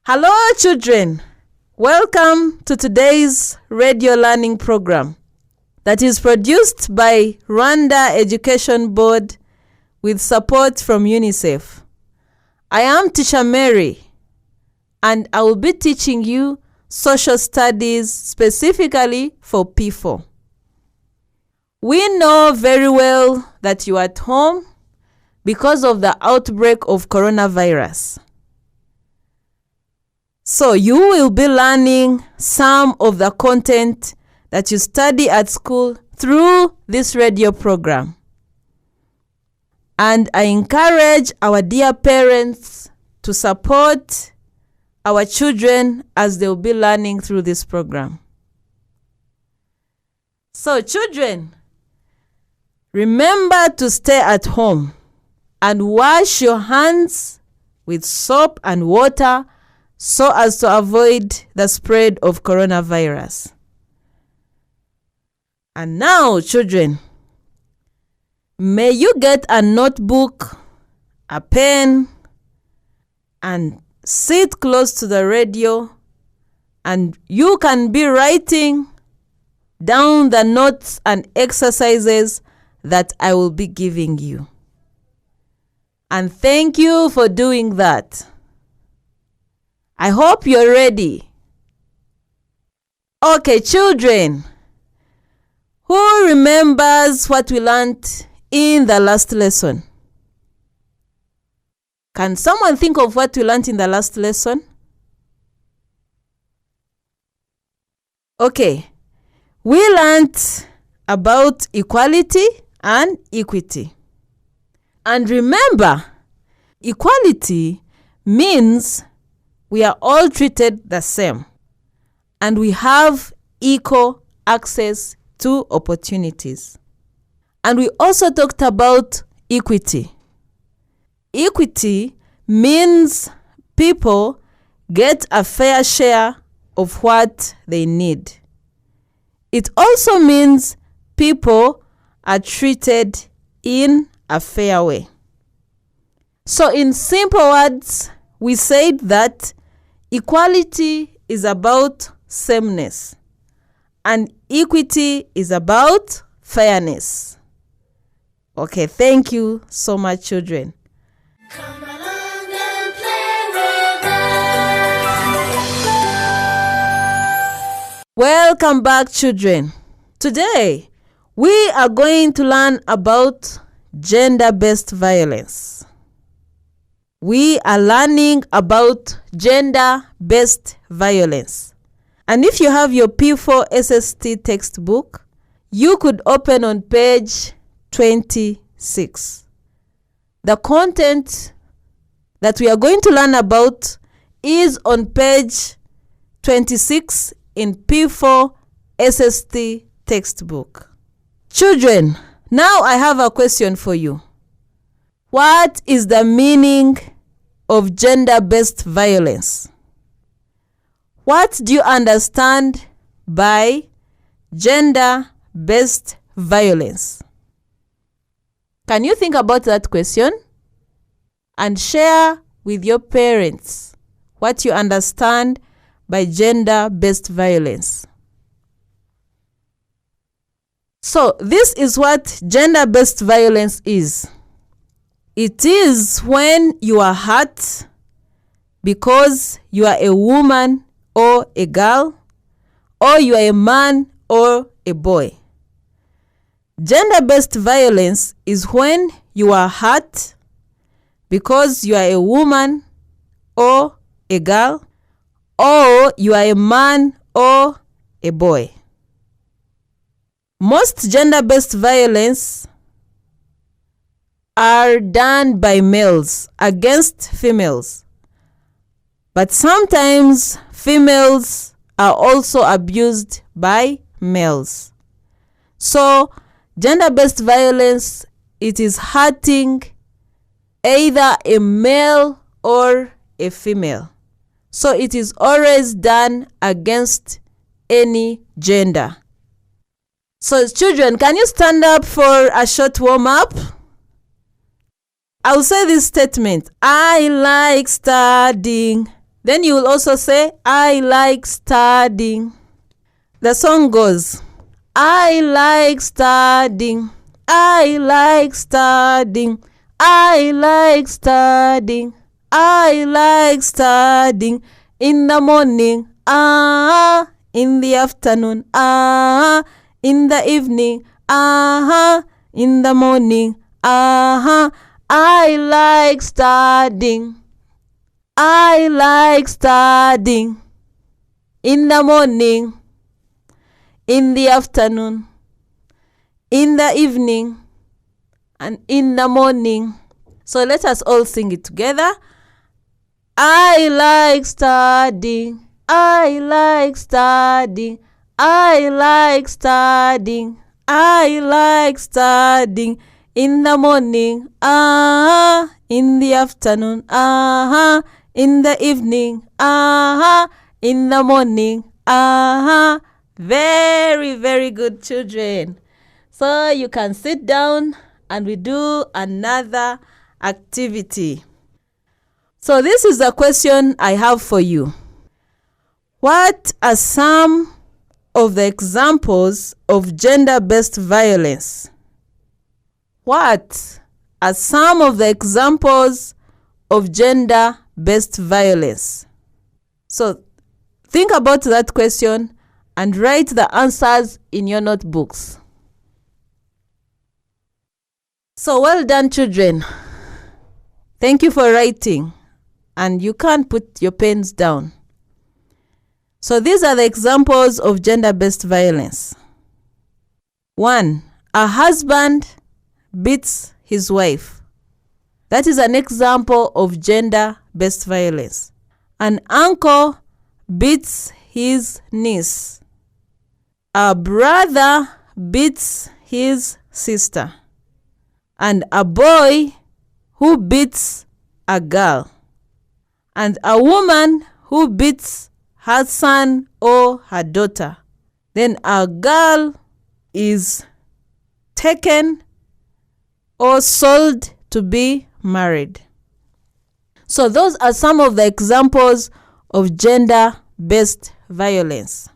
Hello, children. Welcome to today's radio learning program that is produced by Rwanda Education Board with support from UNICEF. I am Teacher Mary, and I will be teaching you social studies specifically for P4. We know very well that you are at home because of the outbreak of coronavirus. So you will be learning some of the content that you study at school through this radio program. And I encourage our dear parents to support our children as they will be learning through this program. So children, remember to stay at home and wash your hands with soap and water so as to avoid the spread of coronavirus. And now, children, may you get a notebook, a pen, and sit close to the radio, and you can be writing down the notes and exercises that I will be giving you. And thank you for doing that. I hope you're ready. Okay, children, who remembers what we learned in the last lesson? Can someone think of what we learned in the last lesson? Okay, we learned about equality and equity. And remember, equality means we are all treated the same, and we have equal access to opportunities. And we also talked about equity. Equity means people get a fair share of what they need. It also means people are treated in a fair way. So in simple words, we said that equality is about sameness and equity is about fairness. Okay, thank you so much, children. Come along and play with us. Welcome back, children. Today, we are going to learn about gender-based violence. We are learning about gender-based violence. And if you have your P4 SST textbook, you could open on page 26. The content that we are going to learn about is on page 26 in P4 SST textbook. Children, now I have a question for you. What is the meaning of gender-based violence? What do you understand by gender-based violence? Can you think about that question and share with your parents what you understand by gender-based violence? So, this is what gender-based violence is. It is when you are hurt because you are a woman or a girl, or you are a man or a boy. Gender-based violence is when you are hurt because you are a woman or a girl, or you are a man or a boy. Most gender-based violence are done by males against females. But sometimes females are also abused by males. So, gender-based violence, it is hurting either a male or a female. So, it is always done against any gender. So, children, can you stand up for a short warm-up? I'll say this statement. I like studying Then you will also say, I like studying. The song goes, I like studying. I like studying. I like studying. I like studying. In the morning, in the afternoon, in the evening, in the morning, I like studying. I like studying. In the morning, in the afternoon, in the evening, and in the morning. So let us all sing it together. I like studying. I like studying. I like studying. I like studying. In the morning, in the afternoon, in the evening, in the morning, Very, very good, children. So you can sit down and we do another activity. So this is the question I have for you. What are some of the examples of gender-based violence? What are some of the examples of gender-based violence? So think about that question and write the answers in your notebooks. So well done, children. Thank you for writing. And you can put your pens down. So these are the examples of gender-based violence. 1. A husband beats his wife. That is an example of gender-based violence. An uncle beats his niece. A brother beats his sister. And a boy who beats a girl. And a woman who beats her son or her daughter. Then a girl is taken or sold to be married. So those are some of the examples of gender-based violence.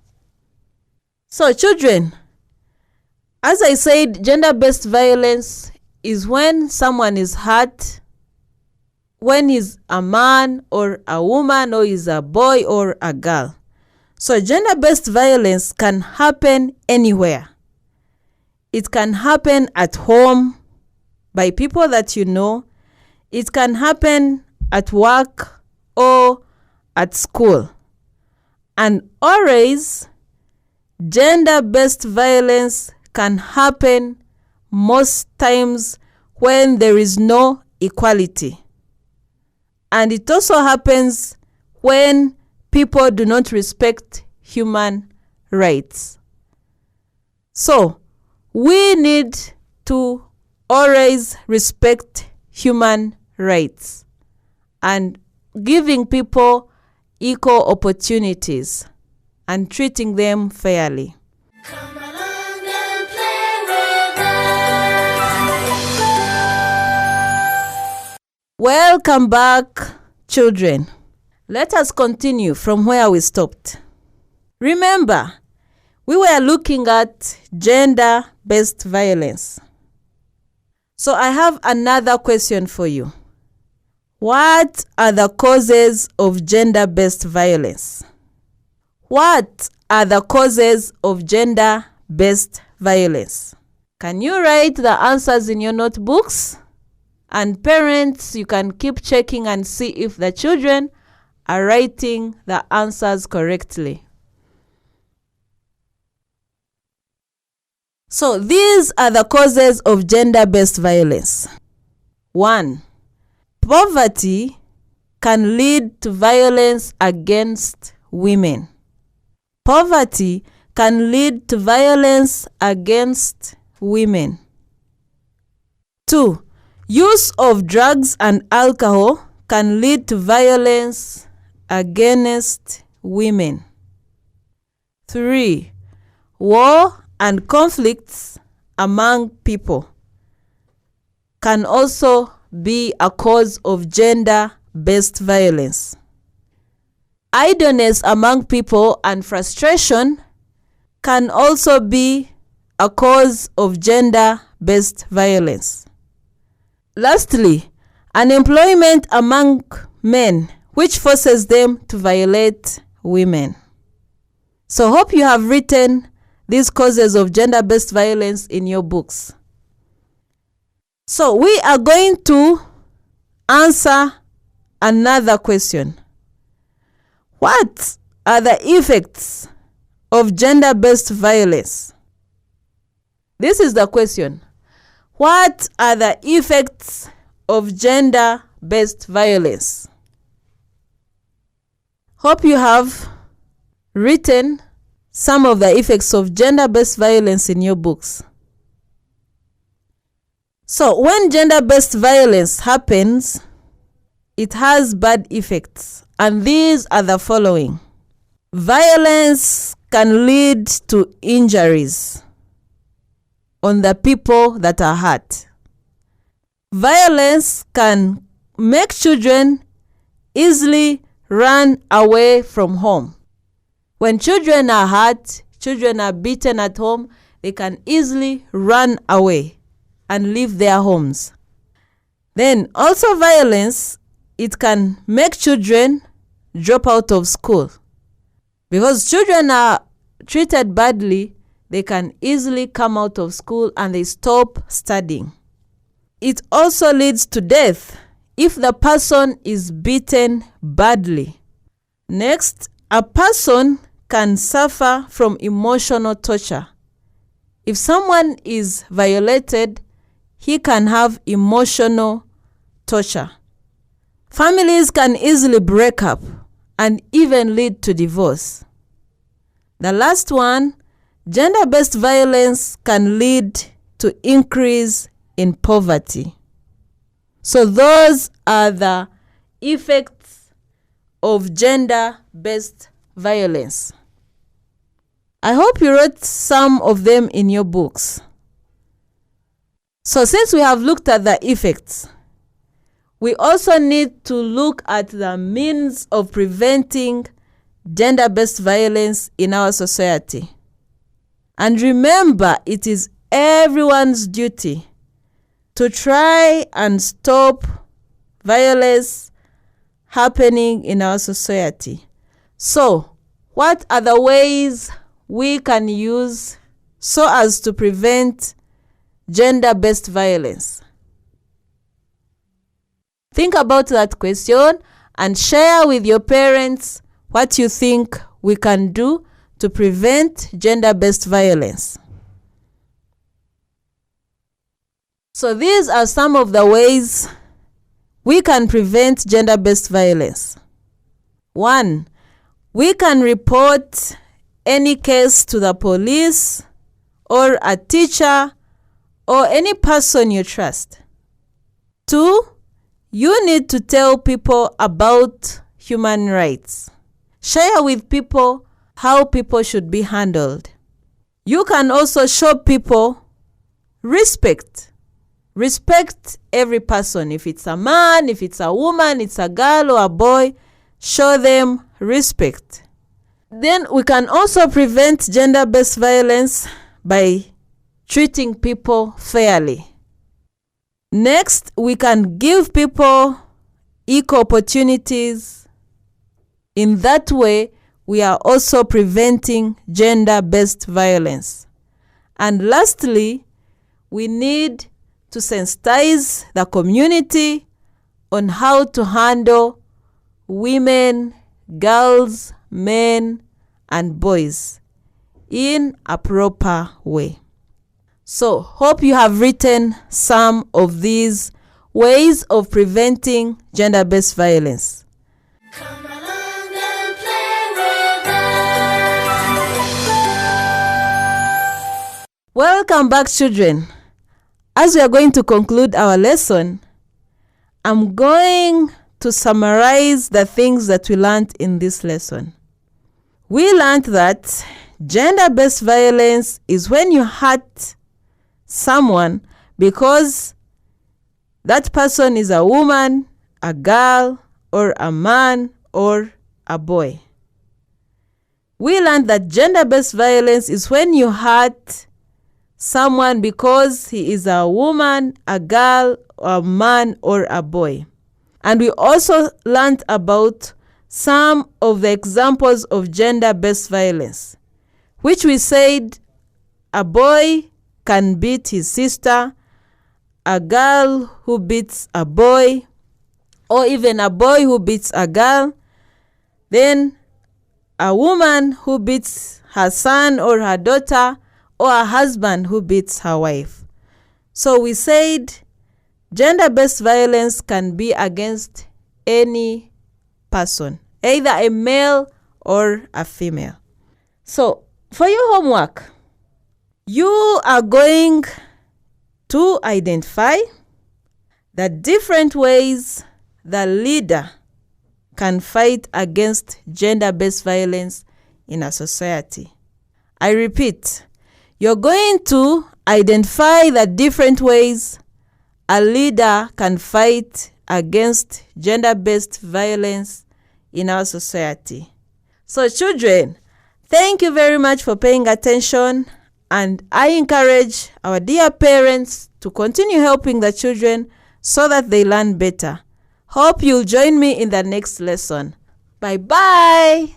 So children, as I said, gender-based violence is when someone is hurt, when he's a man or a woman or is a boy or a girl. So gender-based violence can happen anywhere. It can happen at home by people that you know. It can happen at work or at school. And always, gender-based violence can happen most times when there is no equality. And it also happens when people do not respect human rights. So, we need to always respect human rights and giving people equal opportunities and treating them fairly. Come along and play with us. Welcome back, children. Let us continue from where we stopped. Remember, we were looking at gender-based violence. So I have another question for you. What are the causes of gender-based violence? What are the causes of gender-based violence? Can you write the answers in your notebooks? And parents, you can keep checking and see if the children are writing the answers correctly. So these are the causes of gender-based violence. 1. Poverty can lead to violence against women. Poverty can lead to violence against women. 2. Use of drugs and alcohol can lead to violence against women. 3. War and conflicts among people can also be a cause of gender-based violence. Idleness among people and frustration can also be a cause of gender-based violence. Lastly, unemployment among men, which forces them to violate women. So hope you have written these causes of gender-based violence in your books. So we are going to answer another question. What are the effects of gender-based violence? This is the question. What are the effects of gender-based violence? Hope you have written some of the effects of gender-based violence in your books. So when gender-based violence happens, it has bad effects, and these are the following. Violence can lead to injuries on the people that are hurt. Violence can make children easily run away from home. When children are hurt, children are beaten at home, they can easily run away and leave their homes. Then also violence, it can make children drop out of school. Because children are treated badly, they can easily come out of school and they stop studying. It also leads to death if the person is beaten badly. Next, a person can suffer from emotional torture. If someone is violated, he can have emotional torture. Families can easily break up and even lead to divorce. The last one, gender-based violence can lead to increase in poverty. So those are the effects of gender-based violence. I hope you wrote some of them in your books. So since we have looked at the effects, we also need to look at the means of preventing gender-based violence in our society. And remember, it is everyone's duty to try and stop violence happening in our society. So, what are the ways we can use so as to prevent gender-based violence? Think about that question and share with your parents what you think we can do to prevent gender-based violence. So these are some of the ways we can prevent gender-based violence. 1. We can report any case to the police or a teacher or any person you trust. 2. You need to tell people about human rights. Share with people how people should be handled. You can also show people respect. Respect every person. If it's a man, if it's a woman, it's a girl or a boy, show them respect. Then we can also prevent gender-based violence by treating people fairly. Next, we can give people equal opportunities. In that way, we are also preventing gender-based violence. And lastly, we need to sensitize the community on how to handle women, girls, men, and boys in a proper way. So, hope you have written some of these ways of preventing gender-based violence. Come along and play with us. Welcome back, children. As we are going to conclude our lesson, I'm going to summarize the things that we learned in this lesson. We learned that gender-based violence is when you hurt someone because that person is a woman, a girl, or a man, or a boy. We learned that gender-based violence is when you hurt someone because he is a woman, a girl, a man, or a boy. And we also learned about some of the examples of gender-based violence, which we said a boy can beat his sister, a girl who beats a boy, or even a boy who beats a girl, then a woman who beats her son or her daughter, or a husband who beats her wife. So we said gender-based violence can be against any person, either a male or a female. So for your homework, you are going to identify the different ways the leader can fight against gender-based violence in a society. I repeat, you're going to identify the different ways a leader can fight against gender-based violence in our society. So children, thank you very much for paying attention, and I encourage our dear parents to continue helping the children so that they learn better. Hope you'll join me in the next lesson. Bye-bye.